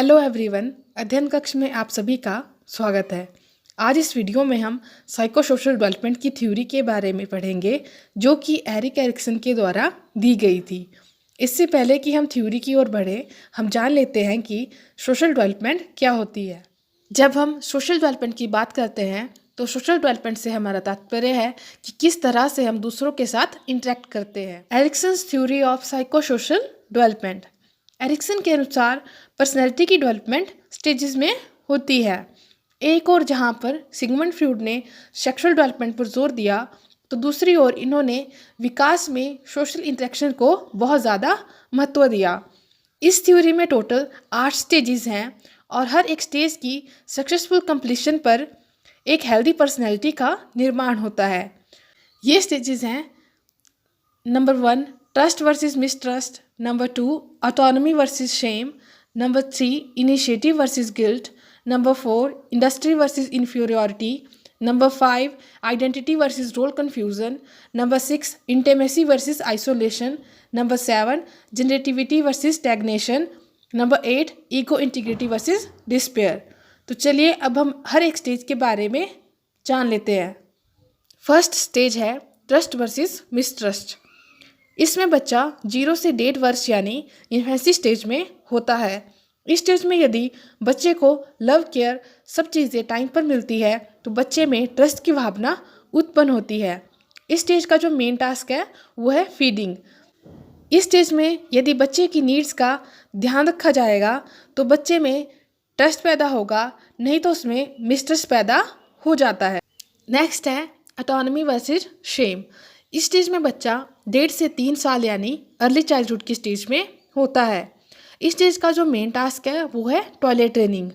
Hello everyone, अध्ययन कक्ष में आप सभी का स्वागत है। आज इस वीडियो में हम साइको सोशल डेवलपमेंट की थ्योरी के बारे में पढ़ेंगे जो कि एरिक एरिक्सन के द्वारा दी गई थी। इससे पहले कि हम थ्योरी की ओर बढ़ें, हम जान लेते हैं कि सोशल डेवलपमेंट क्या होती है। जब हम सोशल डेवलपमेंट की बात करते हैं तो सोशल डेवलपमेंट से हमारा तात्पर्य है कि किस तरह से हम दूसरों के साथ इंटरेक्ट करते हैं। Erikson's theory of psycho social development. Erikson के अनुसार पर्सनैलिटी की डेवलपमेंट स्टेजेस में होती है। एक और जहाँ पर सिगमंड फ्रॉइड ने सेक्सुअल डेवलपमेंट पर जोर दिया तो दूसरी ओर इन्होंने विकास में सोशल इंटरेक्शन को बहुत ज़्यादा महत्व दिया। इस थ्योरी में टोटल 8 स्टेजेस हैं और हर एक स्टेज की सक्सेसफुल कंप्लीशन पर एक हेल्दी पर्सनैलिटी का निर्माण होता है। ये स्टेजेस हैं: number 1 trust versus mistrust, number 2 autonomy versus shame, number 3 initiative versus guilt, number 4 industry versus inferiority, number 5 identity versus role confusion, number 6 intimacy versus isolation, number 7 generativity versus stagnation, number 8 ego integrity versus despair. तो चलिए अब हम हर एक stage के बारे में जान लेते हैं। फर्स्ट स्टेज है ट्रस्ट वर्सेस मिसट्रस्ट। इसमें बच्चा 0 से 1.5 वर्ष यानी इन्फेंसी स्टेज में होता है। इस स्टेज में यदि बच्चे को लव केयर सब चीज़ें टाइम पर मिलती है तो बच्चे में ट्रस्ट की भावना उत्पन्न होती है। इस स्टेज का जो मेन टास्क है वो है फीडिंग। इस स्टेज में यदि बच्चे की नीड्स का ध्यान रखा जाएगा तो बच्चे में ट्रस्ट पैदा होगा, नहीं तो उसमें मिसट्रस्ट पैदा हो जाता है। नेक्स्ट है ऑटोनॉमी वर्सेस शेम। इस स्टेज में बच्चा 1.5 से 3 साल यानी अर्ली चाइल्डहुड की स्टेज में होता है। इस स्टेज का जो मेन टास्क है वो है टॉयलेट ट्रेनिंग।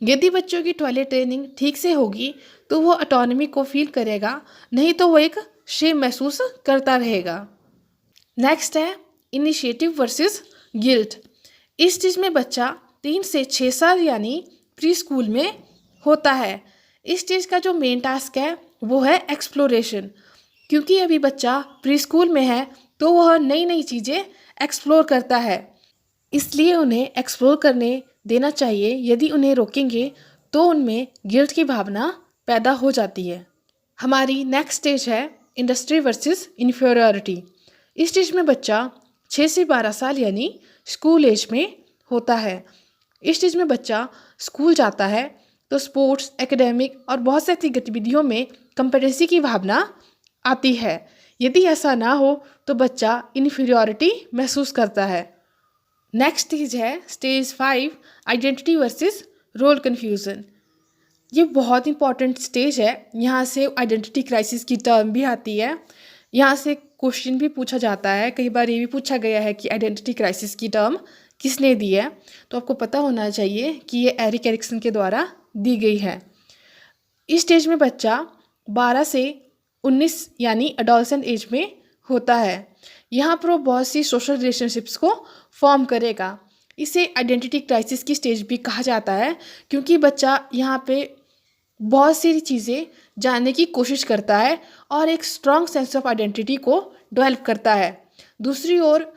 यदि बच्चों की टॉयलेट ट्रेनिंग ठीक से होगी तो वो ऑटोनॉमी को फील करेगा, नहीं तो वो एक शेम महसूस करता रहेगा। नेक्स्ट है इनिशिएटिव वर्सेस गिल्ट। इस स्टेज में बच्चा 3 से 6 साल यानी प्री स्कूल में होता है। इस स्टेज का जो मेन टास्क है वो है एक्सप्लोरेशन। क्योंकि अभी बच्चा प्री स्कूल में है तो वह नई नई चीज़ें एक्सप्लोर करता है, इसलिए उन्हें एक्सप्लोर करने देना चाहिए। यदि उन्हें रोकेंगे तो उनमें गिल्ट की भावना पैदा हो जाती है। हमारी नेक्स्ट स्टेज है इंडस्ट्री वर्सेस इन्फीरियरिटी। इस स्टेज में बच्चा 6 से 12 साल यानी स्कूल एज में होता है। इस स्टेज में बच्चा स्कूल जाता है तो स्पोर्ट्स, एकेडमिक और बहुत सी ऐसी गतिविधियों में कंपेटेंसी की भावना आती है। यदि ऐसा ना हो तो बच्चा इन्फीरियरिटी महसूस करता है। नेक्स्ट स्टेज है stage 5 identity versus role confusion. ये बहुत इंपॉर्टेंट स्टेज है। यहाँ से आइडेंटिटी क्राइसिस की टर्म भी आती है। यहाँ से क्वेश्चन भी पूछा जाता है, कई बार ये भी पूछा गया है कि आइडेंटिटी क्राइसिस की टर्म किसने दी है। तो आपको पता होना चाहिए कि ये एरिक एरिक्सन के द्वारा दी गई है। इस स्टेज में बच्चा 12 से 19 यानी एडोलसेंट एज में होता है। यहाँ पर वो बहुत सी सोशल रिलेशनशिप्स को फॉर्म करेगा। इसे आइडेंटिटी क्राइसिस की स्टेज भी कहा जाता है क्योंकि बच्चा यहाँ पे बहुत सी चीज़ें जानने की कोशिश करता है और एक स्ट्रॉन्ग सेंस ऑफ आइडेंटिटी को डेवलप करता है। दूसरी ओर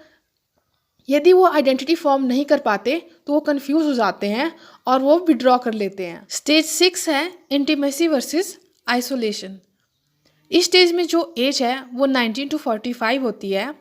यदि वो आइडेंटिटी फॉर्म नहीं कर पाते तो वो कंफ्यूज हो जाते हैं और वो विड्रॉ कर लेते हैं। स्टेज 6 है इंटीमेसी वर्सेस आइसोलेशन। इस स्टेज में जो एज है वो 19 to 45 होती है।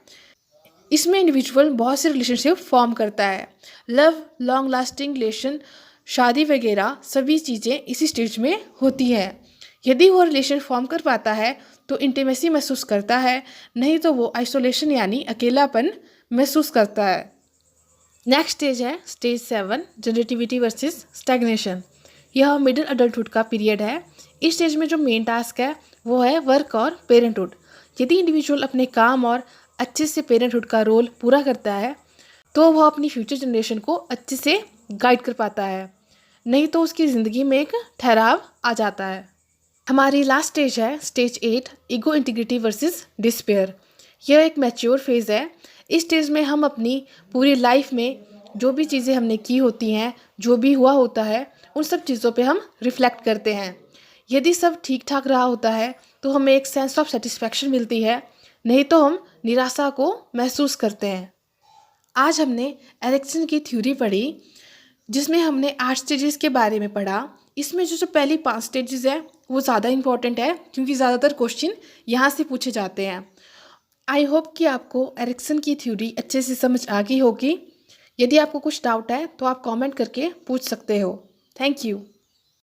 इसमें इंडिविजुअल बहुत से रिलेशनशिप फॉर्म करता है। लव, लॉन्ग लास्टिंग रिलेशन, शादी वगैरह सभी चीज़ें इसी स्टेज में होती हैं। यदि वो रिलेशन फॉर्म कर पाता है तो इंटीमेसी महसूस करता है, नहीं तो वो आइसोलेशन यानी अकेलापन महसूस करता है। नेक्स्ट स्टेज है स्टेज 7 जनरेटिविटी वर्सेस स्टैग्नेशन। यह मिडिल अडल्टहुड का पीरियड है। इस स्टेज में जो मेन टास्क है वो है वर्क और पेरेंटहुड। यदि इंडिविजुअल अपने काम और अच्छे से पेरेंटहुड का रोल पूरा करता है तो वह अपनी फ्यूचर जनरेशन को अच्छे से गाइड कर पाता है, नहीं तो उसकी ज़िंदगी में एक ठहराव आ जाता है। हमारी लास्ट स्टेज है stage 8 ego integrity versus despair. यह एक मैच्योर फेज़ है। इस स्टेज में हम अपनी पूरी लाइफ में जो भी चीज़ें हमने की होती हैं, जो भी हुआ होता है, उन सब चीज़ों पे हम रिफ्लेक्ट करते हैं। यदि सब ठीक ठाक रहा होता है तो हमें एक सेंस ऑफ सेटिस्फैक्शन मिलती है, नहीं तो हम निराशा को महसूस करते हैं। आज हमने एरिक्सन की थ्योरी पढ़ी जिसमें हमने 8 स्टेजेस के बारे में पढ़ा। इसमें जो जो पहली 5 स्टेजेस है वो ज़्यादा इंपॉर्टेंट है, क्योंकि ज़्यादातर क्वेश्चन यहाँ से पूछे जाते हैं। आई होप कि आपको एरिक्सन की थ्योरी अच्छे से समझ आ गई होगी। यदि आपको कुछ डाउट है तो आप कमेंट करके पूछ सकते हो। Thank you.